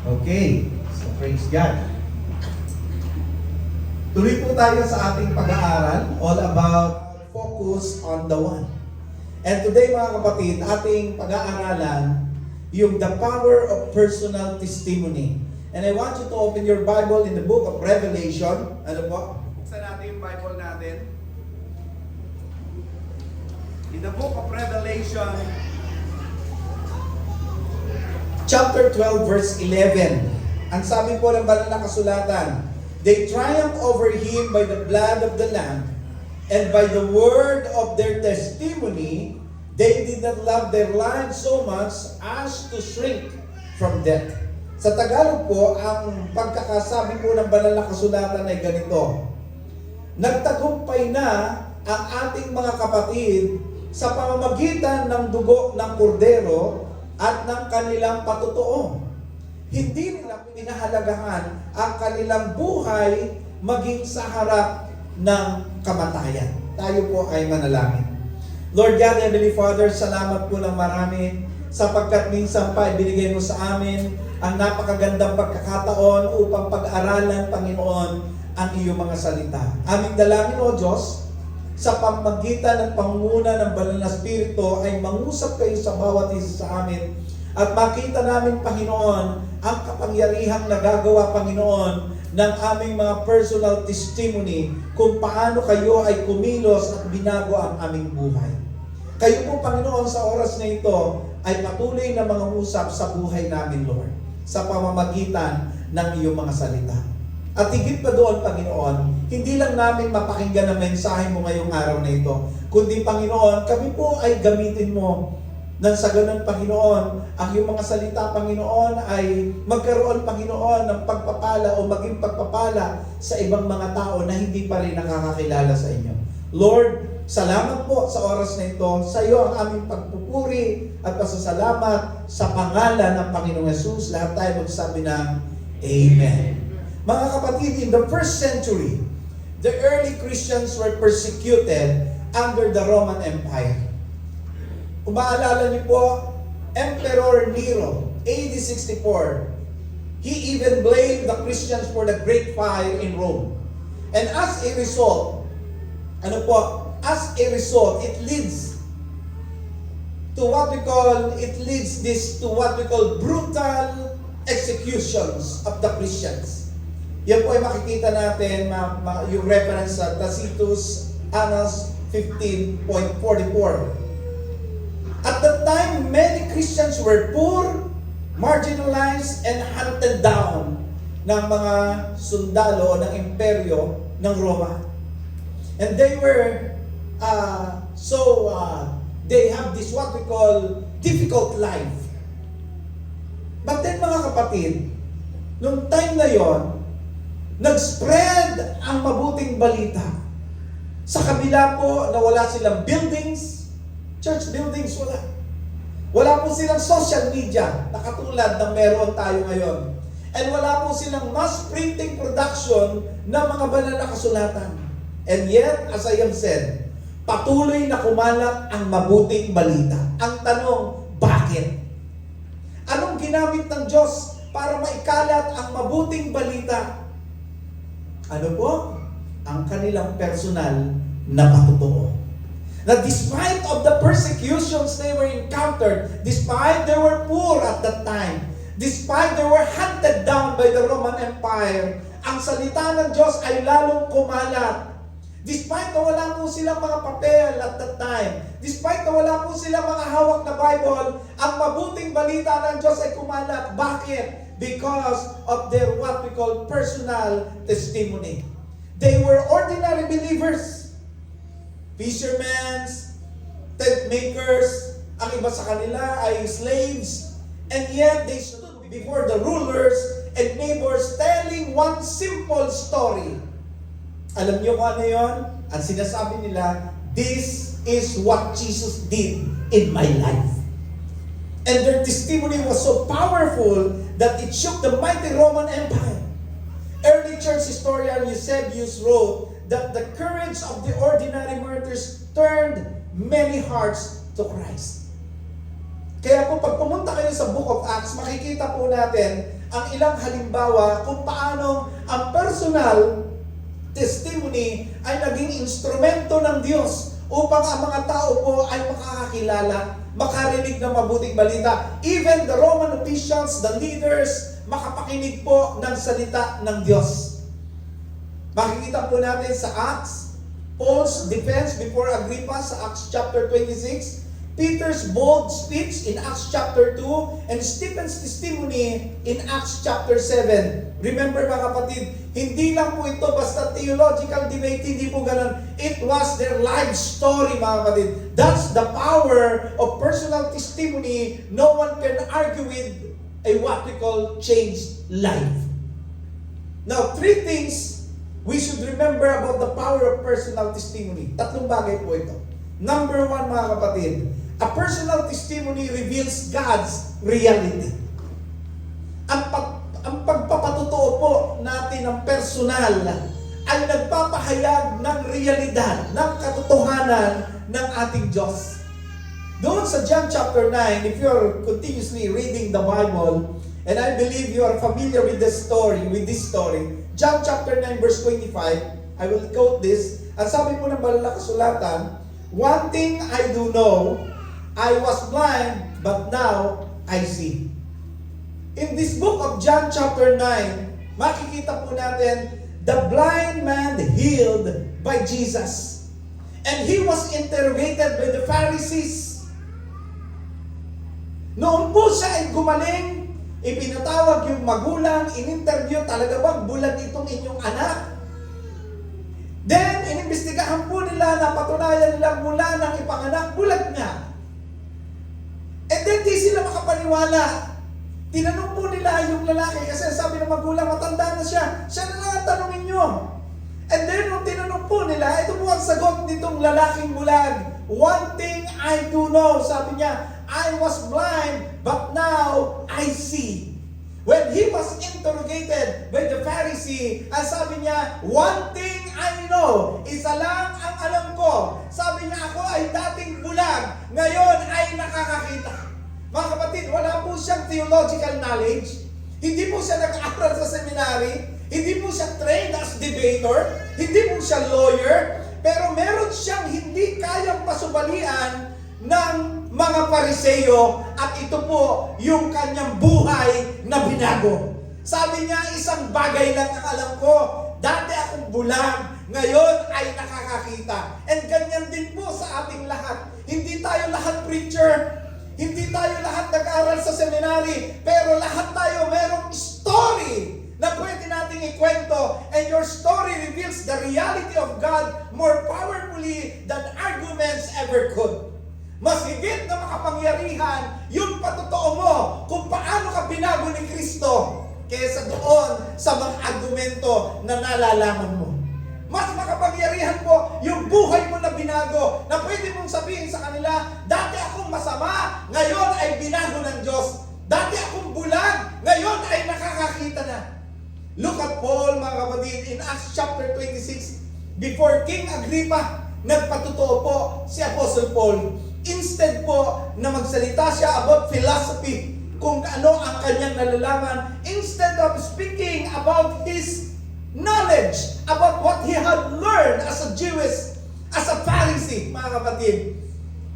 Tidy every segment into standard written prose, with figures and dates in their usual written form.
Okay, so praise God. Tuloy po tayo sa ating pag-aaral, all about focus on the one. And today mga kapatid, ating pag-aaralan yung the power of personal testimony. And I want you to open your Bible in the book of Revelation. Ano po? Buksan natin yung Bible natin. In the book of Revelation, chapter 12, verse 11. Ang sabi po ng banal na kasulatan, they triumphed over him by the blood of the Lamb, and by the word of their testimony, they did not love their lives so much as to shrink from death. Sa Tagalog po, ang pagkakasabi po ng banal na kasulatan ay ganito, nagtagumpay na ang ating mga kapatid sa pamamagitan ng dugo ng kordero at ng kanilang patutuo. Hindi nila pinahalagahan ang kanilang buhay maging sa harap ng kamatayan. Tayo po ay manalangin. Lord God, Heavenly Father, salamat po ng marami sapagkat minsan pa ibinigay mo sa amin ang napakagandang pagkakataon upang pag-aralan, Panginoon, ang iyong mga salita. Aming dalangin, O Diyos, sa pamagitan ng pangunguna ng Banal na Espiritu ay mangusap kayo sa bawat isa sa amin at makita namin, Panginoon, ang kapangyarihang nagagawa, Panginoon, ng aming mga personal testimony kung paano kayo ay kumilos at binago ang aming buhay. Kayo po, Panginoon, sa oras na ito ay patuloy na mga usap sa buhay namin, Lord, sa pamamagitan ng iyong mga salita. At higit pa doon, Panginoon, hindi lang namin mapakinggan ang mensahe mo ngayong araw na ito, kundi, Panginoon, kami po ay gamitin mo nang sa ganun, Panginoon, ang iyong mga salita, Panginoon, ay magkaroon, Panginoon, ng pagpapala o maging pagpapala sa ibang mga tao na hindi pa rin nakakakilala sa inyo. Lord, salamat po sa oras na ito. Sa iyo ang aming pagpupuri at pasasalamat sa pangalan ng Panginoong Hesus. Lahat tayo magsabi ng Amen. Mga kapatid, in the first century, the early Christians were persecuted under the Roman Empire. Kung maalala niyo po, Emperor Nero, AD 64, he even blamed the Christians for the great fire in Rome. And as a result, it leads to what we call brutal executions of the Christians. Yan po ay makikita natin yung reference sa Tacitus Annals 15.44. At that time, many Christians were poor, marginalized, and hunted down ng mga sundalo ng imperyo ng Roma. And they were, they have this what we call difficult life. But then mga kapatid, nung time na yon, nag-spread ang mabuting balita. Sa kabila po na wala silang buildings, church buildings, wala. Wala po silang social media na katulad ng meron tayo ngayon. And wala po silang mass printing production ng mga banal na kasulatan. And yet, as I have said, patuloy na kumalat ang mabuting balita. Ang tanong, bakit? Anong ginamit ng Diyos para maikalat ang mabuting balita? Ano po? Ang kanilang personal na patutuo. Na despite of the persecutions they were encountered, despite they were poor at that time, despite they were hunted down by the Roman Empire, ang salita ng Diyos ay lalong kumalat. Despite na wala po silang mga papel at that time, despite na wala po silang mga hawak na Bible, ang mabuting balita ng Diyos ay kumalat. Bakit? Because of their what we call personal testimony. They were ordinary believers, fishermen, tent makers, ang iba sa kanila ay slaves, and yet they stood before the rulers and neighbors telling one simple story. Alam niyo kung ano yun? Ang sinasabi nila, this is what Jesus did in my life. And their testimony was so powerful that it shook the mighty Roman Empire. Early church historian Eusebius wrote that the courage of the ordinary martyrs turned many hearts to Christ. Kaya po pag pumunta kayo sa Book of Acts, makikita po natin ang ilang halimbawa kung paano ang personal testimony ay naging instrumento ng Diyos upang ang mga tao po ay makakakilala, makarinig ng mabuting balita. Even the Roman officials, the leaders, makapakinig po ng salita ng Diyos. Makikita po natin sa Acts, Paul's defense before Agrippa sa Acts chapter 26, Peter's bold speech in Acts chapter 2, and Stephen's testimony in Acts chapter 7. Remember mga kapatid, hindi lang po ito basta theological debate, hindi po ganun. It was their life story mga kapatid. That's the power of personal testimony. No one can argue with a what we call changed life. Now, three things we should remember about the power of personal testimony. Tatlong bagay po ito. Number one mga kapatid, a personal testimony reveals God's reality. Ang pagpapatotoo po natin ng personal ay nagpapahayag ng realidad, ng katotohanan ng ating Diyos. Doon sa John chapter 9, if you're continuously reading the Bible, and I believe you are familiar with this story, John chapter 9 verse 25, I will quote this. Ang sabi po ng banal na kasulatan, "One thing I do know, I was blind, but now I see." In this book of John chapter 9, makikita po natin the blind man healed by Jesus. And he was interrogated by the Pharisees. Noon po siya ay gumaling, ipinatawag yung magulang, in-interview, talaga bang bulag itong inyong anak? Then, inimbestigahan po nila, napatunayan nila mula ng ipanganak, bulag nga. And then, di sila makapaniwala. Tinanong po nila yung lalaki, kasi sabi ng magulang, matanda na siya. Siya na lang ang tanongin nyo. And then, nung tinanong po nila, ito po ang sagot nitong lalaking bulag. "One thing I do know," sabi niya, "I was blind, but now I see." When he was interrogated by the Pharisee, ang sabi niya, "One thing I know, isa lang ang alam ko." Sabi niya, "Ako ay dating bulag, ngayon ay nakakakita." Mga kapatid, wala po siyang theological knowledge. Hindi po siya nag-aaral sa seminary. Hindi po siya trained as debater. Hindi po siya lawyer. Pero meron siyang hindi kayang pasubalian ng mga Pariseo, at ito po yung kanyang buhay na binago. Sabi niya, "Isang bagay lang ang alam ko. Dati akong bulag, ngayon ay nakakakita." And ganyan din po sa ating lahat. Hindi tayo lahat preacher. Hindi tayo lahat nag-aral sa seminary. Pero lahat tayo merong story na pwede nating ikwento. And your story reveals the reality of God more powerfully than arguments ever could. Mas higit na makapangyarihan yung patotoo mo kung paano ka binago ni Kristo kaysa doon sa mga argumento na nalalaman mo. Mas makapangyarihan po yung buhay mo na binago, na pwede mong sabihin sa kanila, "Dati akong masama, ngayon ay binago ng Diyos. Dati akong bulag, ngayon ay nakakakita na." Look at Paul mga kapatid in Acts chapter 26. Before King Agrippa, nagpatotoo po si Apostle Paul. Instead po na magsalita siya about philosophy, kung ano ang kanyang nalalaman, instead of speaking about his knowledge, about what he had learned as a Jewish, as a Pharisee, mga kapatid,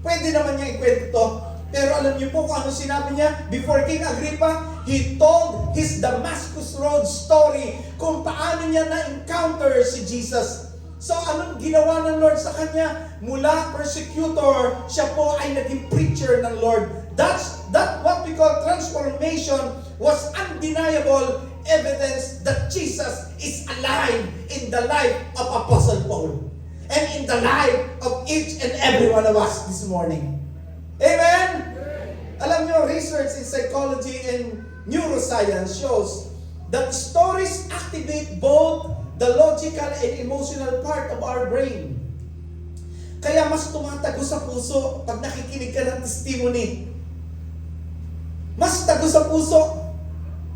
pwede naman niya ikwento to. Pero alam niyo po kung ano sinabi niya before King Agrippa? He told his Damascus Road story, kung paano niya na-encounter si Jesus. So anong ginawa ng Lord sa kanya? Mula persecutor, siya po ay naging preacher ng Lord. That what we call transformation was undeniable evidence that Jesus is alive in the life of Apostle Paul and in the life of each and every one of us this morning. Amen? Alam nyo, research in psychology and neuroscience shows that stories activate both the logical and emotional part of our brain. Kaya mas tumatago sa puso pag nakikinig ka ng testimony. Mas tago sa puso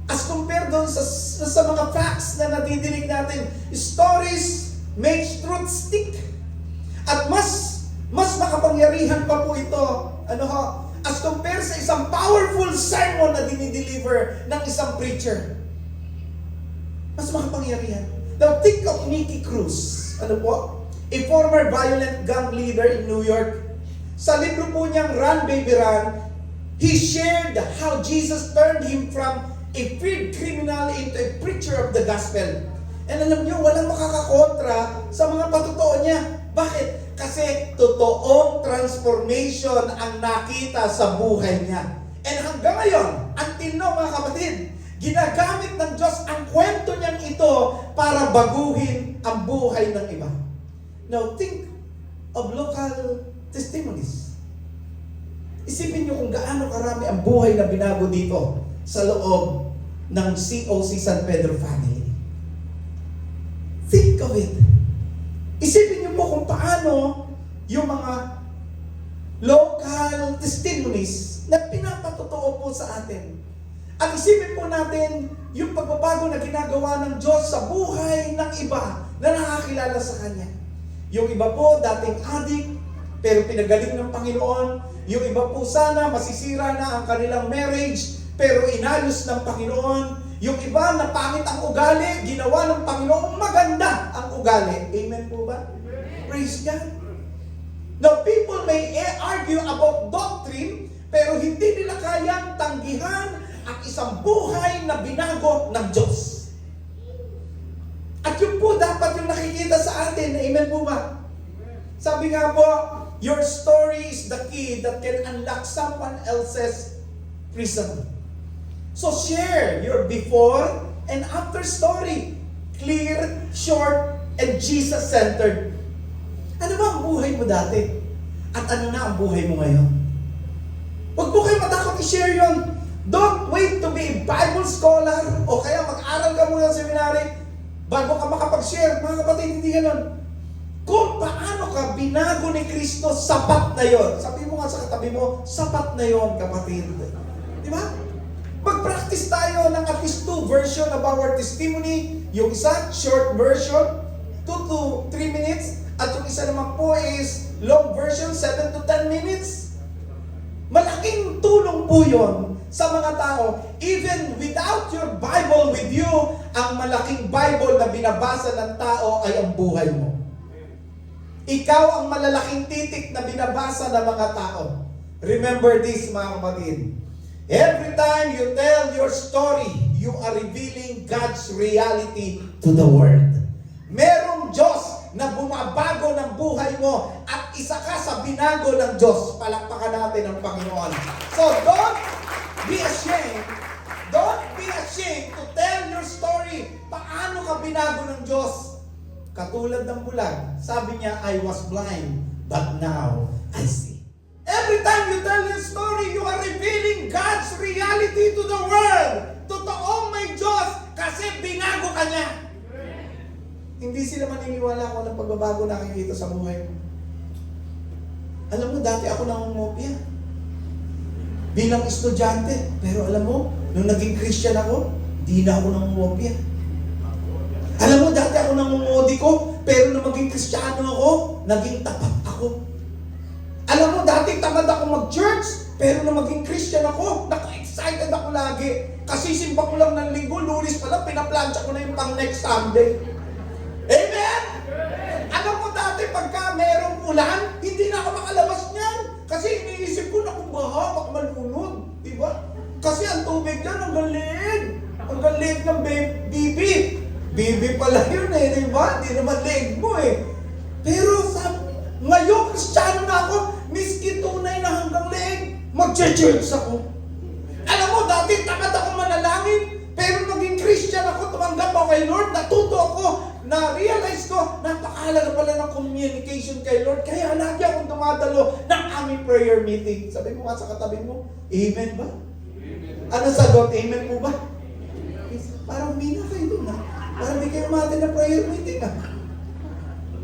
as compared doon sa mga facts na nadidinig natin. Stories makes truth stick. At mas makapangyarihan pa po ito. As compared compare sa isang powerful sermon na dinideliver ng isang preacher. Mas makapangyarihan. Now, think of Nicky Cruz. Ano po? A former violent gang leader in New York. Sa libro po niyang Run Baby Run, he shared how Jesus turned him from a freed criminal into a preacher of the gospel. And alam niyo, walang makakakontra sa mga patotoo niya. Bakit? Kasi totoong transformation ang nakita sa buhay niya. And hanggang ngayon, until now mga kapatid, ginagamit ng Diyos ang kwento niyang ito para baguhin ang buhay ng iba. Now, think of local testimonies. Isipin niyo kung gaano karami ang buhay na binago dito sa loob ng COC San Pedro family. Think of it. Isipin niyo po kung paano yung mga local testimonies na pinapatotoo po sa atin. At isipin po natin yung pagbabago na ginagawa ng Diyos sa buhay ng iba na nakakilala sa Kanya. Yung iba po dating addict, pero pinagaling ng Panginoon. Yung iba po sana masisira na ang kanilang marriage, pero inayos ng Panginoon. Yung iba na pangit ang ugali, ginawa ng Panginoon maganda ang ugali. Amen po ba? Praise God. Now, people may argue about doctrine, pero hindi nila kayang tanggihan ang isang buhay na binago ng Diyos. At yun po dapat yung nakikita sa atin. Amen po ba? Sabi nga po, your story is the key that can unlock someone else's prison. So share your before and after story. Clear, short, and Jesus-centered. Ano ba ang buhay mo dati? At ano na ang buhay mo ngayon? Huwag po kayo matakot i-share yun. Don't wait to be a Bible scholar o kaya mag-aral ka muna sa seminary bago ka makapag-share. Mga kapatid, hindi ganun. Kung paano ka binago ni Kristo, sapat na yon. Sabi mo nga sa katabi mo, sapat na yon, kapatid. Di ba? Mag-practice tayo ng at least 2 version of our testimony. Yung isa, short version, 2 to 3 minutes. At yung isa naman po is long version, 7 to 10 minutes. Malaking tulong po yon sa mga tao. Even without your Bible with you, ang malaking Bible na binabasa ng tao ay ang buhay mo. Ikaw ang malalaking titik na binabasa ng mga tao. Remember this, mga kapatid. Every time you tell your story, you are revealing God's reality to the world. Merong Diyos na bumabago ng buhay mo at isa ka sa binago ng Diyos. Palakpakan natin ang Panginoon. So don't be ashamed. Don't be ashamed to tell your story. Paano ka binago ng Diyos? Katulad ng bulag, sabi niya, I was blind, but now I see. Every time you tell your story, you are revealing God's reality to the world. Totoong may Diyos kasi binago ka niya. Hindi sila maniniwala kung anong pagbabago nakikita sa buhay mo. Alam mo, dati ako nangungopia bilang estudyante. Pero alam mo, nung naging Christian ako, di na ako nangungopia. Alam mo, dati ako nangungodi ko, pero nung maging Kristiyano ako, naging tapat ako. Alam mo, dati tamad ako mag-church, pero nung maging Christian ako, excited ako lagi. Kasi simba ko lang ng linggo, Lunes pa lang, pinaplansya ko na yung pang next Sunday. Amen? Alam mo, dati pagka merong ulan, hindi na ako makalabas niyan. Kasi iniisip ko na kung baha, baka malunod. Diba? Kasi ang tubig dyan, ang galing. Ang galing ng bibi. Bibi pala yun eh, diba? Hindi naman leg mo eh. Pero ngayon, Kristiyano na ako, miski tunay na hanggang leeg, mag-church ako. Alam mo, dati tamad ako manalangin, pero naging Christian ako, tumanggap ako kay Lord, natuto ako, na-realize ko, napakahalaga pala ng communication kay Lord, kaya lagi akong dumadalo ng aming prayer meeting. Sabi mo nga sa katabi mo, Amen ba? Amen. Ano sagot? Amen po ba? Parang mina kayo dun ha? Parang di kayo mati na prayer meeting ha?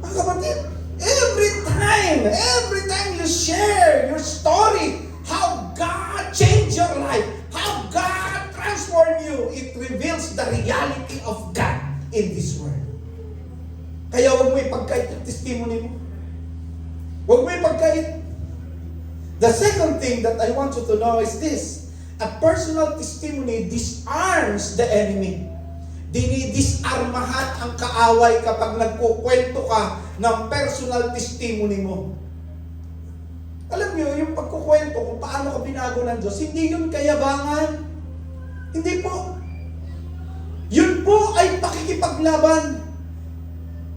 Mga kapatid, every time you share your story, how God changed your life, how God transformed you, it reveals the reality of God in this world. Kaya huwag mo ipagkait yung testimony mo. Huwag mo ipagkait. The second thing that I want you to know is this. A personal testimony disarms the enemy. Dinidisarmahan ang kaaway kapag nagkukwento ka ng personal testimony mo. Alam niyo, yung pagkukwento kung paano ka binago ng Diyos, hindi yun kayabangan. Hindi po. Yun po ay pakikipaglaban.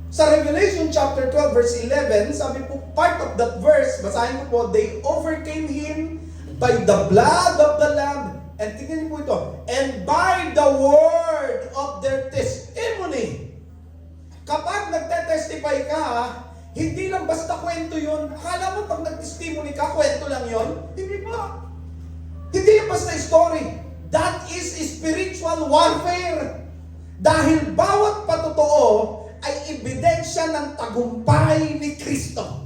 Sa Revelation chapter 12 verse 11, sabi po, part of that verse, basahin ko po, they overcame him by the blood of the Lamb. And tingnan niyo po ito, and by the word of their testimony. Kapag nagte-testify ka, hindi lang basta kwento yun. Akala mo pag nag-testimony ka, kwento lang yun? Hindi ba? Hindi yung basta story. That is spiritual warfare. Dahil bawat patotoo ay ebidensya ng tagumpay ni Kristo.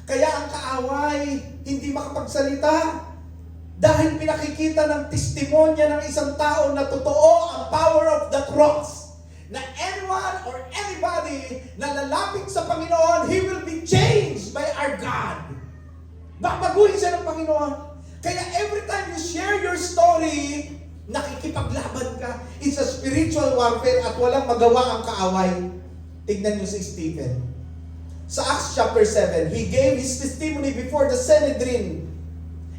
Kaya ang kaaway hindi makapagsalita dahil pinakikita ng testimonya ng isang tao na totoo ang power of the cross. Na anyone or anybody na lalapit sa Panginoon, he will be changed by our God. Babaguhin siya ng Panginoon. Kaya every time you share your story, nakikipaglaban ka. It's a spiritual warfare at walang magawa ang kaaway. Tignan niyo si Stephen. Sa Acts chapter 7, he gave his testimony before the Sanhedrin.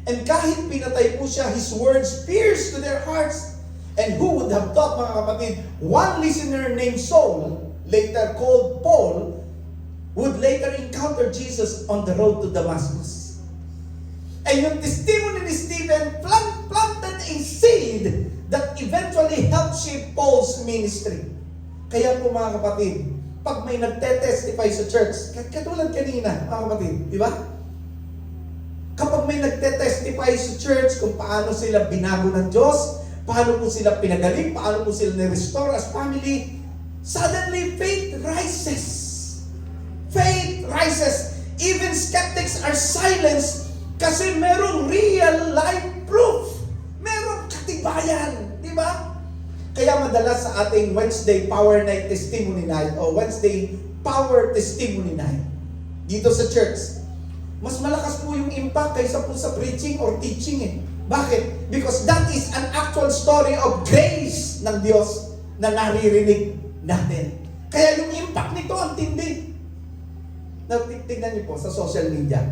And kahit pinatay po siya, his words pierced to their hearts. And who would have thought, mga kapatid, one listener named Saul, later called Paul, would later encounter Jesus on the road to Damascus. And yung testimony ni Stephen planted a seed that eventually helped shape Paul's ministry. Kaya po mga kapatid, pag may nagte-testify sa church, katulad kanina, mga kapatid, di ba? Kapag may nagte-testify sa church kung paano sila binago ng Diyos, paano po sila pinagaling, paano po sila na-restore as family, suddenly faith rises. Faith rises. Even skeptics are silenced kasi merong real life proof. Merong katibayan. Di ba? Kaya madalas sa ating Wednesday Power Night Testimony Night o Wednesday Power Testimony Night dito sa church, mas malakas po yung impact kaysa po sa preaching or teaching eh. Bakit? Because that is an actual story of grace ng Diyos na naririnig natin. Kaya yung impact nito ang tindi. Tignan niyo po sa social media.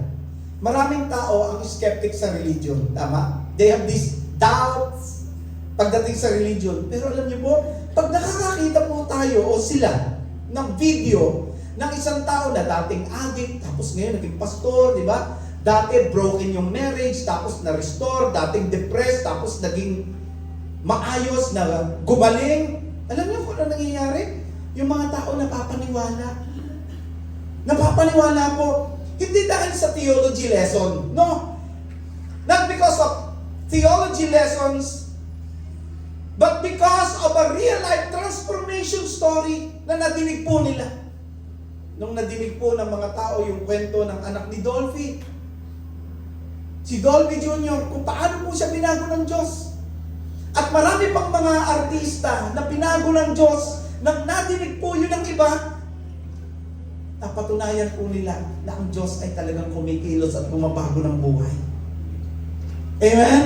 Maraming tao ang skeptic sa religion. Tama? They have these doubts pagdating sa religion. Pero alam niyo po, pag nakakakita po tayo o sila ng video ng isang tao na dating addict, tapos ngayon naging pastor, di ba? Dati broken yung marriage, tapos na-restore, dating depressed, tapos naging maayos, na gumaling. Alam niyo kung ano nangyayari? Yung mga tao napapaniwala. Napapaniwala po. Hindi dahil sa theology lesson. No. Not because of theology lessons, but because of a real life transformation story na nadinig po nila. Nung nadinig po ng mga tao yung kwento ng anak ni Dolphy, si Dolphy Jr., kung paano po siya binago ng Diyos. At marami pang mga artista na binago ng Diyos, nang nadinig po yun ng iba, napatunayan po nila na ang Diyos ay talagang kumikilos at bumabago ng buhay. Amen?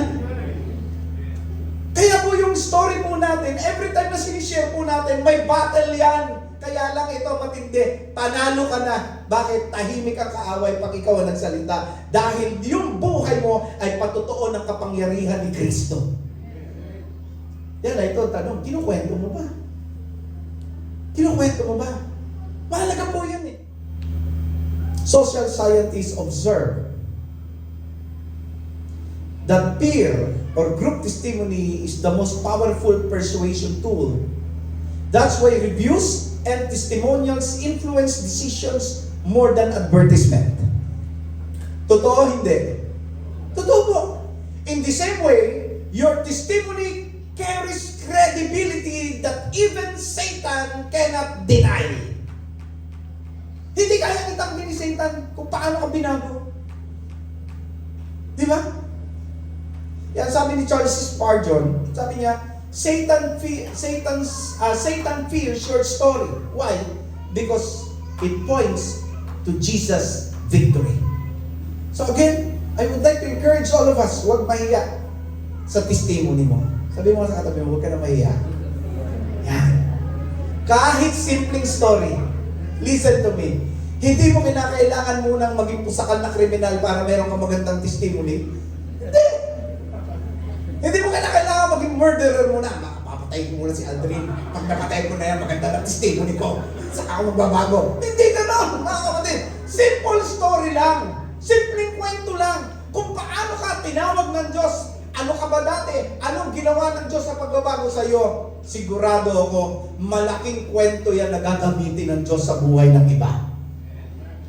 Kaya po yung story po natin, every time na sinishare po natin, may battle yan. Kaya lang ito matindi, panalo ka na. Bakit? Tahimik ang kaaway pag ikaw ang nagsalita. Dahil yung buhay mo ay patutuon ng kapangyarihan ni Kristo. Yan na ito, tanong, kinukwento mo ba? Kinukwento mo ba? Mahalaga po yan eh. Social scientists observe that peer or group testimony is the most powerful persuasion tool. That's why reviews and testimonials influence decisions more than advertisement. Totoo hindi? Totoo po. In the same way, your testimony carries credibility that even Satan cannot deny. Hindi kaya kitang ni Satan kung paano ka binago. Di ba? Yan sabi ni Charles Spurgeon, sabi niya, Satan fears your story. Why? Because it points to Jesus' victory. So again, I would like to encourage all of us, huwag mahiya sa testimony mo. Sabi mo sa katabi mo, huwag ka na mahiya. Yan. Kahit simpleng story, listen to me, hindi mo kinakailangan munang maging pusakal na kriminal para meron kang magandang testimony. Hindi. Hindi mo kinakailangan maging murderer muna. Makapapatay ko muna si Aldrin. Pag napatay ko na yan, maganda na testimony ko. Saka ako magbabago. Hindi ganon, mga kapatid. Simple story lang. Simpleng kwento lang. Kung paano ka tinawag ng Diyos. Ano ka ba dati? Anong ginawa ng Diyos sa pagbabago sa iyo? Sigurado ako, malaking kwento yan na gagamitin ng Diyos sa buhay ng iba.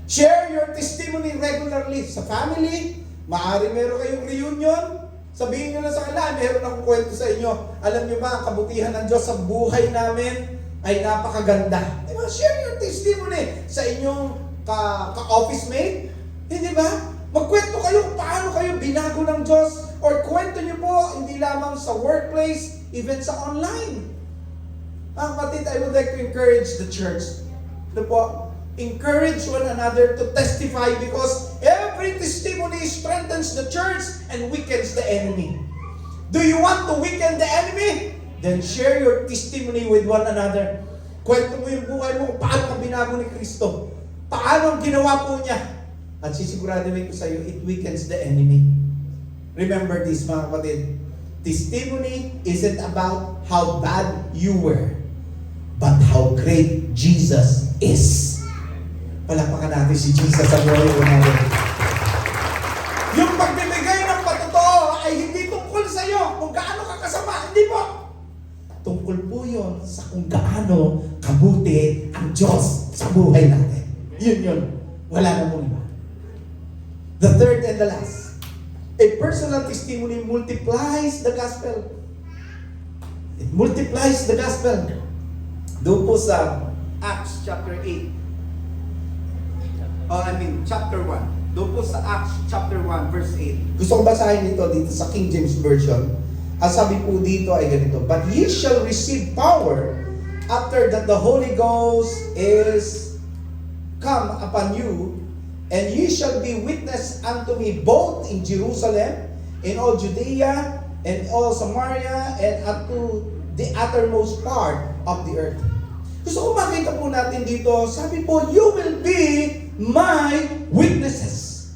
Share your testimony regularly sa family. Maaari meron kayong reunion. Sabihin nyo na sa kanila, meron akong kwento sa inyo. Alam nyo ba, ang kabutihan ng Diyos sa buhay namin ay napakaganda. Diba? Share your testimony sa inyong ka-office mate. Hindi ba? Magkwento kayo kung paano kayo binago ng Diyos. Or kwento nyo po, hindi lamang sa workplace, even sa online. Mga kapatid, I would like to encourage the church. Ano po? Encourage one another to testify because every testimony strengthens the church and weakens the enemy. Do you want to weaken the enemy? Then share your testimony with one another. Kwento mo yung buhay mo, paano ka binago ni Kristo. Paano ang ginawa po niya. At sisiguraduhin ko sa iyo, it weakens the enemy. Remember this, mga kapatid. Testimony isn't about how bad you were, but how great Jesus is. Palakpakan natin si Jesus sa buhay natin. Yung pagbibigay ng patotoo ay hindi tungkol sa iyo kung gaano ka kasama. Hindi po. Tungkol po yun sa kung gaano kabuti ang Diyos sa buhay natin. Yun. Wala na mong iba. The third and the last. A personal testimony multiplies the gospel. It multiplies the gospel. Doon po sa Acts chapter 8. Chapter 1. Doon po sa Acts chapter 1 verse 8. Gusto ko basahin dito sa King James Version. Ang sabi po dito ay ganito, "But ye shall receive power after that the Holy Ghost is come upon you, and ye shall be witness unto me both in Jerusalem, in all Judea, and all Samaria, and unto the uttermost part of the earth." Gusto ko makita po natin dito, sabi po, you will be my witnesses.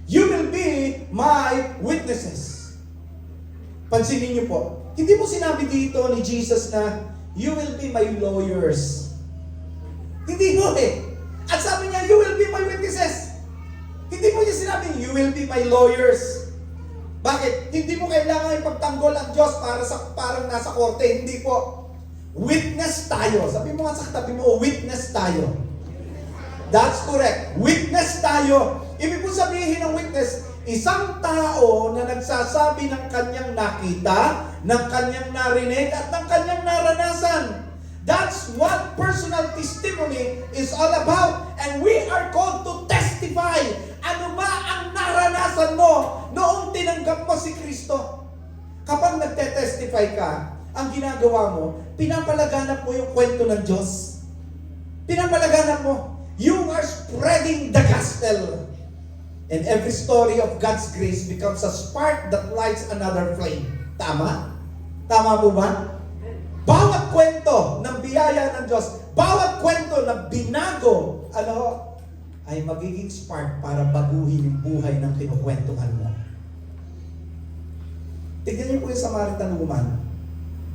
You will be my witnesses. Pansinin niyo po, hindi mo sinabi dito ni Jesus na, you will be my lawyers. Hindi mo At sabi niya, you will be my witnesses. Hindi mo niya sinabi, you will be my lawyers. Bakit? Hindi mo kailangan ipagtanggol ang Diyos parang nasa korte. Hindi po. Witness tayo. Sabi mo nga sa katabi mo, witness tayo. That's correct. Witness tayo. Ibig po sabihin ng witness, isang tao na nagsasabi ng kanyang nakita, ng kanyang narinig, at ng kanyang naranasan. That's what personal testimony is all about. And we are called to testify. Ano ba ang naranasan mo noong tinanggap mo si Kristo? Kapag nagte-testify ka, ang ginagawa mo, pinapalaganap mo yung kwento ng Diyos. Pinapalaganap mo. You are spreading the gospel. And every story of God's grace becomes a spark that lights another flame. Tama? Tama po ba? Bawat kwento ng biyaya ng Diyos, bawat kwento na binago, ay magiging spark para baguhin yung buhay ng kinukwentuhan mo. Tignan niyo po yung Samaritan woman.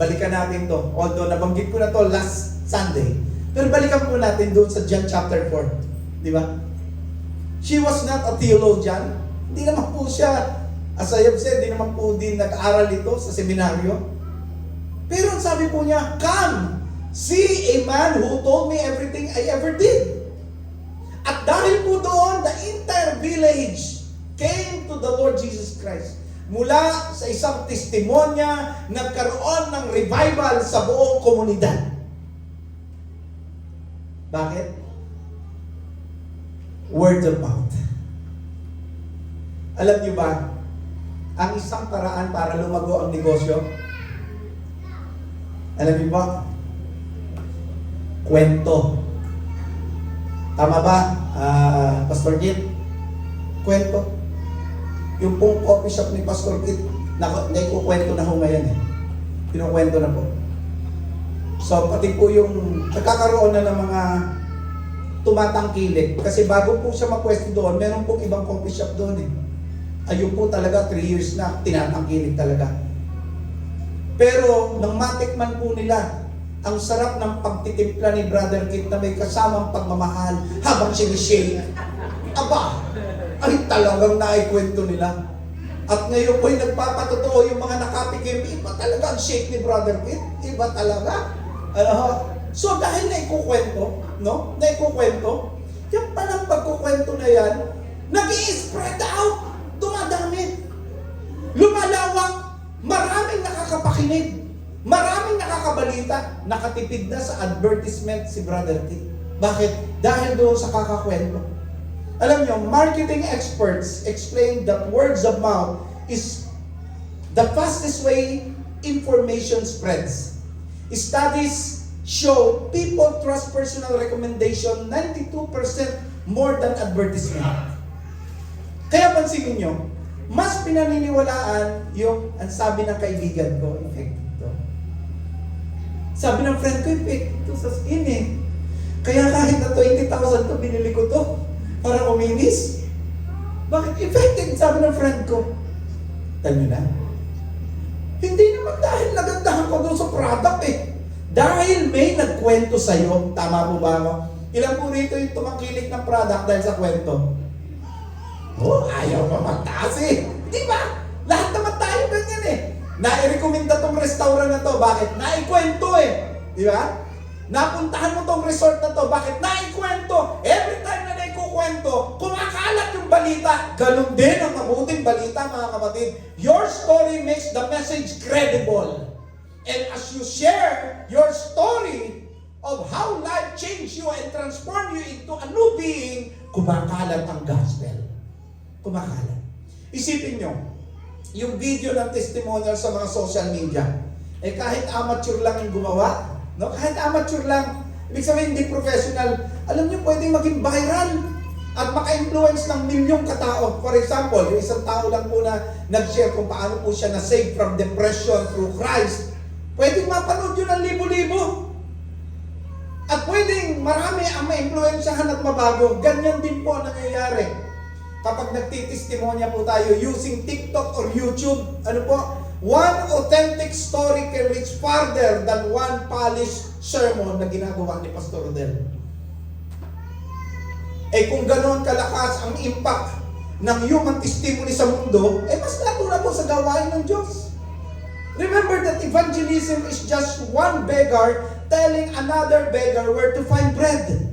Balikan natin to. Although nabanggit ko na to last Sunday. Pero balikan po natin doon sa John chapter 4. Di ba? She was not a theologian. Hindi naman po siya, as I have said, hindi naman po din nag-aaral dito sa seminaryo. Pero sabi po niya, come, see a man who told me everything I ever did. At dahil po doon, the entire village came to the Lord Jesus Christ. Mula sa isang testimonya, nagkaroon ng revival sa buong komunidad. Bakit? Word of mouth. Alam niyo ba, ang isang paraan para lumago ang negosyo, alam niyo ba? Kwento. Tama ba, Pastor Git? Kwento. Yung pong coffee shop ni Pastor Kit, naikukwento na ho ngayon eh. Pinukwento na po. So, pati po yung nagkakaroon na ng mga tumatangkilik. Kasi bago po siya magpwesto doon, meron pong ibang coffee shop doon eh. Ayun po talaga, 3 years na, tinatangkilik talaga. Pero, nang matikman po nila, ang sarap ng pagtitimpla ni Brother Kit na may kasamang pagmamahal habang sinishake. Aba, ay talagang naikwento nila. At ngayon po ay nagpapatotoo yung mga nakapikim, iba talaga ang shake ni Brother Kit. Iba talaga. So dahil naikukwento, no? Naikukwento, yung palang pagkukwento na yan, nag-i-spread out, dumadami, lumalawak, maraming nakakapakinig. Maraming nakakabalita, nakatipid na sa advertisement si Brother Kit. Bakit? Dahil doon sa kakakwento. Alam nyo, marketing experts explain that words of mouth is the fastest way information spreads. Studies show people trust personal recommendation 92% more than advertisement. Kaya pansinin nyo, mas pinaniniwalaan yung, ang sabi ng kaibigan ko, effective. Sabi ng friend ko, ito sa skin eh. Kaya kahit na 20,000 to, binili ko to para kuminis. Bakit effective? Sabi ng friend ko. Talo na. Hindi naman dahil nagandahan ko doon sa product eh. Dahil may nagkwento sa'yo. Tama po ba ako? Ilan po rito yung tumangkilik ng product dahil sa kwento? Oh, ayaw pa magtaas eh. Di ba? Lahat naman tayo ganyan eh. Nai-recommenda tong restaurant na to. Bakit? Naikwento eh. Di ba? Napuntahan mo tong resort na to. Bakit? Naikwento. Every time na naikukwento, kumakalat yung balita. Ganun din ang mabuting balita, mga kapatid. Your story makes the message credible. And as you share your story of how life changed you and transformed you into a new being, kumakalat ang gospel. Kumakalat. Isipin nyo, yung video ng testimonial sa mga social media, eh kahit amateur lang yung gumawa, no? Kahit amateur lang, ibig sabihin hindi professional, alam niyo pwedeng maging viral at maka-influence ng milyong katao. For example, yung isang tao lang po na nag-share kung paano po siya na-save from depression through Christ, pwedeng mapanood yun ng libo-libo. At pwedeng marami ang ma-influensyahan at mabago. Ganyan din po ang nangyayari. Kapag nagtitestimonya po tayo using TikTok or YouTube, ano po? One authentic story can reach farther than one polished sermon na ginagawa ni Pastor Rodel. Eh kung ganoon kalakas ang impact ng human testimony sa mundo, eh mas natula po sa gawain ng Diyos. Remember that evangelism is just one beggar telling another beggar where to find bread.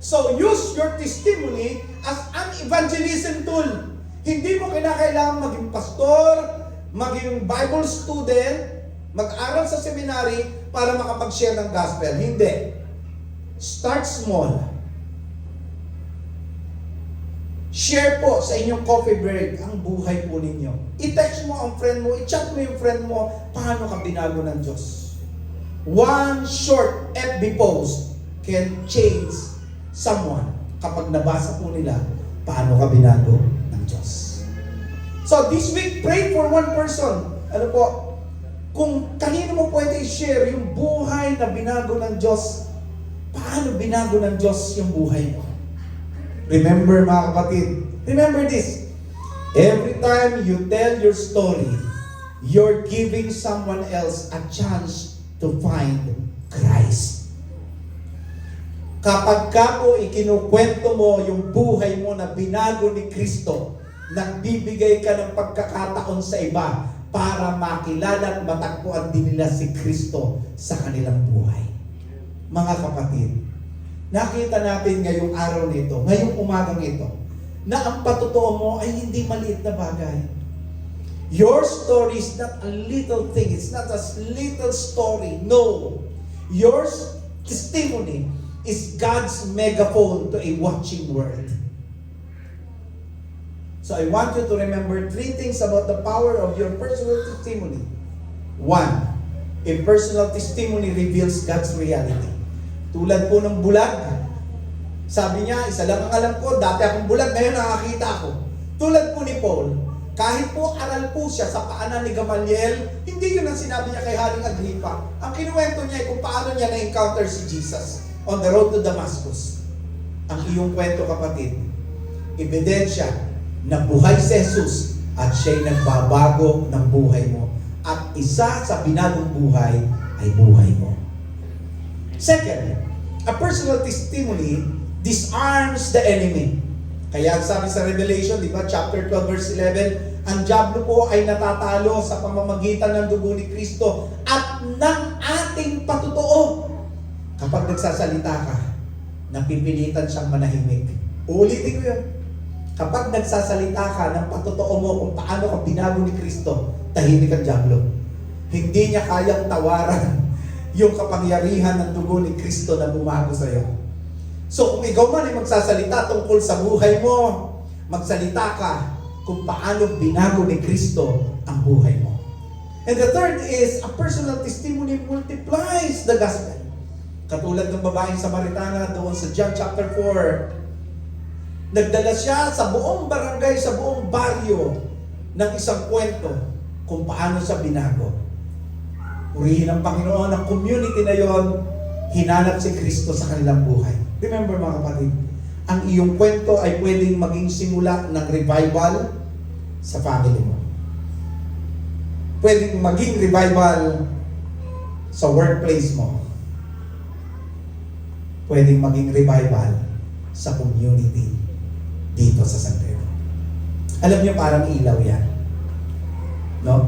So use your testimony as an evangelism tool. Hindi mo kinakailangan maging pastor, maging Bible student, mag-aral sa seminary para makapag-share ng gospel. Hindi. Start small. Share po sa inyong coffee break ang buhay po ninyo. I-text mo ang friend mo, i-chat mo yung friend mo, paano ka binago ng Diyos. One short FB post can change someone kapag nabasa po nila paano ka binago ng Diyos. So this week, pray for one person. Ano po? Kung kanino mo pwede i-share yung buhay na binago ng Diyos, paano binago ng Diyos yung buhay mo? Remember mga kapatid, remember this. Every time you tell your story, you're giving someone else a chance to find Christ. Kapag ka po ikinukwento mo yung buhay mo na binago ni Kristo, nagbibigay ka ng pagkakataon sa iba para makilala at matagpuan din nila si Kristo sa kanilang buhay. Mga kapatid, nakita natin ngayong araw nito, ngayong umagang ito, na ang patotoo mo ay hindi maliit na bagay. Your story is not a little thing. It's not a little story. No. Your testimony is God's megaphone to a watching world. So I want you to remember 3 things about the power of your personal testimony. 1, a personal testimony reveals God's reality. Tulad po ng bulag. Sabi niya, isa lang ang alam ko, dati akong bulag, ngayon nakakita ako. Tulad po ni Paul, Kahit po aral po siya sa paanan ni Gamaliel, hindi yun ang sinabi niya kay Haring Agripa. Ang kinuwento niya ay kung paano niya na-encounter si Jesus on the road to Damascus. Ang iyong kwento, kapatid, ebidensya na buhay si Jesus at siya'y nagbabago ng buhay mo. At isa sa binagong buhay ay buhay mo. Second, a personal testimony disarms the enemy. Kaya sabi sa Revelation, di ba, chapter 12, verse 11, ang diablo po ay natatalo sa pamamagitan ng dugo ni Kristo at ng ating patutuo. Kapag nagsasalita ka, napipilitan siyang manahimik. Uulitin ko yun. Kapag nagsasalita ka ng patutuo mo kung paano ka binago ni Kristo, tahimik ang diablo. Hindi niya kayang tawaran yung kapangyarihan ng dugo ni Kristo na bumago sa iyo. So kung ikaw man ay magsasalita tungkol sa buhay mo, magsalita ka kung paano binago ni Kristo ang buhay mo. And the third is, a personal testimony multiplies the gospel. Katulad ng babaeng Samaritana doon sa John chapter 4. Nagdala siya sa buong barangay, sa buong baryo ng isang kwento kung paano siya binago. Purihin ang Panginoon, ang community na yon, hinanap si Kristo sa kanilang buhay. Remember mga kapatid, ang iyong kwento ay pwedeng maging simula ng revival sa family mo. Pwedeng maging revival sa workplace mo. Pwedeng maging revival sa community dito sa San Pedro. Alam niyo, parang ilaw yan. No?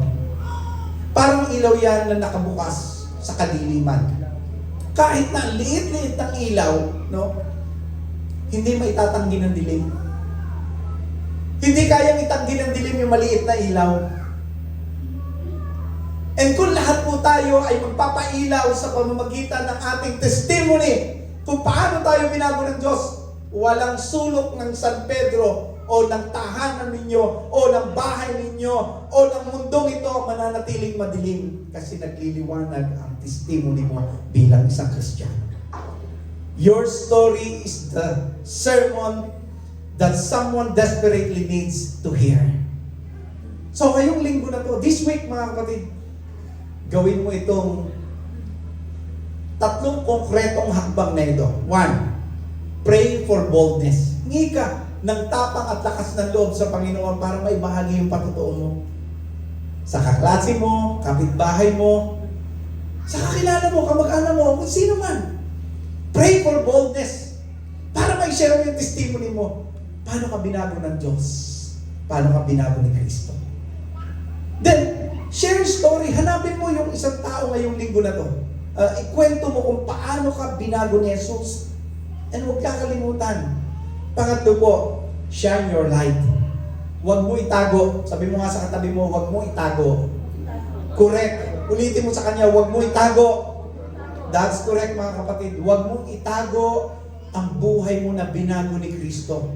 Parang ilaw yan na nakabukas sa kadiliman. Kahit na liit-liit ng ilaw, no? Hindi maitatanggi ng dilim. Hindi kayang itanggi ng dilim yung maliit na ilaw. And kung lahat po tayo ay magpapailaw sa pamamagitan ng ating testimony kung paano tayo binago ng Diyos, walang sulok ng San Pedro o ng tahanan ninyo o ng bahay ninyo o ng mundong ito mananatiling madilim kasi nagliliwanag ang testimony mo bilang isang Kristiyano. Your story is the sermon that someone desperately needs to hear. So ngayong linggo na to, this week mga kapatid, gawin mo itong 3 konkretong hakbang na ito. 1, pray for boldness. Hingi ka ng tapang at lakas ng loob sa Panginoon para maibahagi yung patutuo mo. Sa kaklase mo, kapitbahay mo, sa kakilala mo, kamag-anak mo, kung sino man. Pray for boldness para ma-share mo yung testimony mo. Paano ka binago ng Diyos? Paano ka binago ni Kristo? Then, share story. Hanapin mo yung isang tao ngayong linggo na to. Ikwento mo kung paano ka binago ni Jesus. And huwag kakalimutan. Pangatlo po, shine your light. Huwag mo itago. Sabi mo nga sa katabi mo, huwag mo itago. Correct. Ulitin mo sa kanya, huwag mo itago. That's correct mga kapatid. Huwag mong itago ang buhay mo na binago ni Kristo.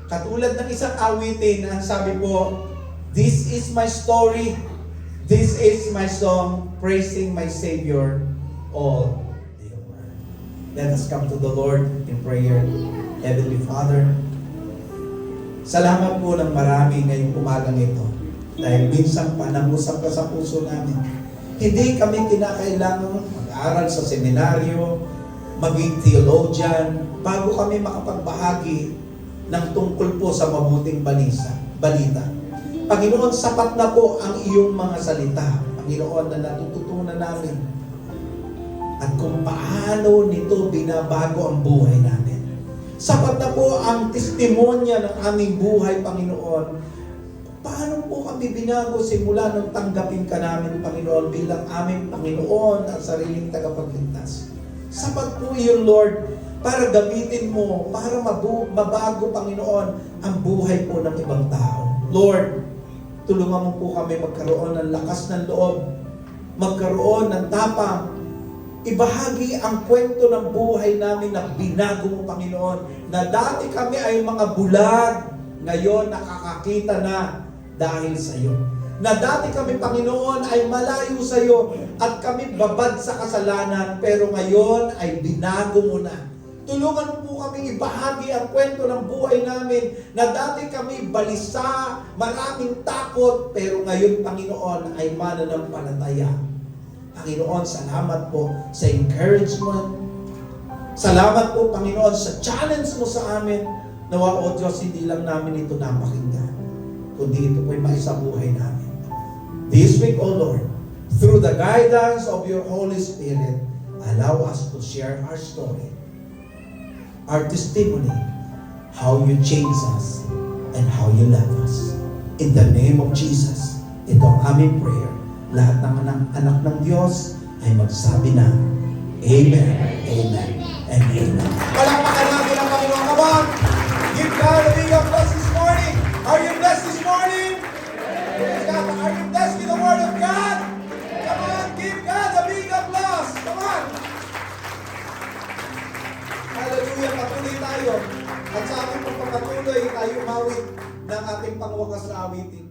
Katulad ng isang awitin, ang sabi po, this is my story, this is my song, praising my Savior all day long. Let us come to the Lord in prayer. Heavenly Father, salamat po ng marami ngayong umagang ito. Dahil minsan pa nangusap ka sa puso namin. Hindi kami kinakailangan mag-aral sa seminaryo, maging theologian, bago kami makapagbahagi ng tungkol po sa mabuting balita. Panginoon, sapat na po ang iyong mga salita. Panginoon, na natututunan namin. At kung paano nito binabago ang buhay namin. Sapat na po ang testimonya ng aming buhay, Panginoon. Paano po kami binago simula nung tanggapin ka namin, Panginoon, bilang aming Panginoon at sariling tagapagligtas. Sapat po yun, Lord, para gamitin mo, para mabago, Panginoon, ang buhay po ng ibang tao. Lord, tulungan mo po kami magkaroon ng lakas ng loob, magkaroon ng tapang, ibahagi ang kwento ng buhay namin na binago mo, Panginoon, na dati kami ay mga bulag, ngayon nakakakita na dahil sa iyo. Na dati kami, Panginoon, ay malayo sa iyo at kami babad sa kasalanan, pero ngayon ay binago mo na. Tulungan mo po kami ibahagi ang kwento ng buhay namin na dati kami balisa, maraming takot, pero ngayon, Panginoon, ay mananampalataya. Panginoon, salamat po sa encouragement. Salamat po, Panginoon, sa challenge mo sa amin. Nawa, O Diyos, hindi lang namin ito napakinggan, kundi ito po'y maisabuhay namin. This week, O Lord, through the guidance of your Holy Spirit, allow us to share our story, our testimony, how you change us, and how you love us. In the name of Jesus, ito ang aming prayer. Lahat ng anak ng Diyos ay magsabi na, Amen, Amen, and Amen. Palakpakan natin ang Panginoon. Come on! Give God a big applause this morning. Are you blessed this morning? Praise God. Are you blessed with the Word of God? Come on, give God a big applause. Come on! Hallelujah, patuloy tayo. At sa ating pagpapatuloy, tayo mawit ng ating pangwakas na awitin.